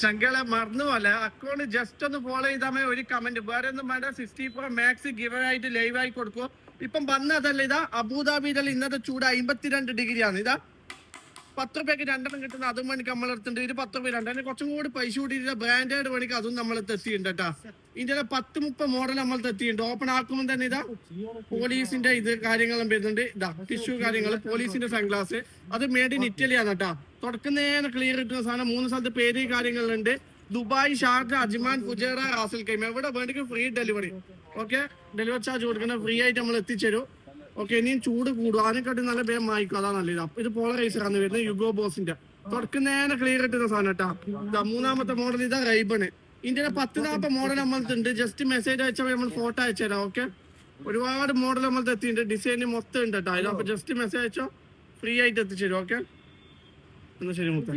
ശങ്കളെ മറന്നു പോലെ account just ഒന്ന് ഫോളോ ചെയ്താൽ ഒരു കമന്റ് വേറെ ഒന്നും വേണ്ട. 64 മാക്സ് ഗിവ് ആയിട്ട് ലൈവ് ആയി കൊടുക്കും. ഇപ്പം വന്നതല്ല, ഇതാ അബുദാബിയിലെ ഇന്നത്തെ ചൂട് 52 ഡിഗ്രിയാണ്. ഇതാ 10 രൂപയ്ക്ക് 2 കിട്ടുന്ന അതും മണിക്ക് നമ്മളെടുത്തുണ്ട്. ഇത് 10 രൂപ 2 കുറച്ചും കൂടി പൈസ കൂടിയിട്ട് ബ്രാൻഡഡ് മണിക്ക് അതും നമ്മൾ എത്തിയിട്ടുണ്ട് കേട്ടാ. ഇതിന്റെ 10-30 മോഡൽ നമ്മൾ എത്തിയിട്ടുണ്ട്. ഓപ്പൺ ആക്കുമ്പോൾ തന്നെ ഇതാ പോലീസിന്റെ ഇത് കാര്യങ്ങളും വരുന്നുണ്ട്. ഇതാ ടിഷ്യൂ കാര്യങ്ങൾ, പോലീസിന്റെ സൺഗ്ലാസ്, അത് മെയ്ഡ് ഇൻ ഇറ്റലിയാണ് കേട്ടാ. തുടക്കുന്നതിന് ക്ലിയർ കിട്ടുന്ന സാധനം. 3 സ്ഥലത്ത് പേര് കാര്യങ്ങളുണ്ട്. Dubai, Sharjah, Ajman, Fujairah, Ras al Khaimah. എവിടെ വേണമെങ്കിൽ free delivery. Okay, delivery charge കൊടുക്കണം, ഫ്രീ ആയിട്ട് നമ്മൾ എത്തിച്ചേരും. ഓക്കെ, ഇനിയും ചൂട് കൂടും, അതിനെക്കാട്ടി നല്ല വേഗം വായിക്കും, അതാ നല്ലത്. അപ്പൊ ഇത് പോളറൈസറാണ് വരുന്നത്, യുഗോ ബോസിന്റെ. തുടക്കുന്നതിന് ക്ലിയർ കിട്ടുന്ന സാധനം കേട്ടാ. മൂന്നാമത്തെ മോഡൽ ഇതാ റൈബണ്. ഇന്ത്യയുടെ 10-40 മോഡൽ നമ്മളുണ്ട്. ജസ്റ്റ് മെസ്സേജ് അയച്ചാൽ നമ്മൾ ഫോട്ടോ അയച്ചുതരാം. ഓക്കെ, ഒരുപാട് മോഡൽ നമ്മൾ എത്തിയിട്ടുണ്ട്. ഡിസൈൻ മൊത്തം ഉണ്ട് കേട്ടോ. അപ്പൊ ജസ്റ്റ് മെസ്സേജ് അയച്ചോ, ഫ്രീ ആയിട്ട് എത്തിച്ചേരും. ഓക്കെ, എന്നാ ശരി മുത്ത.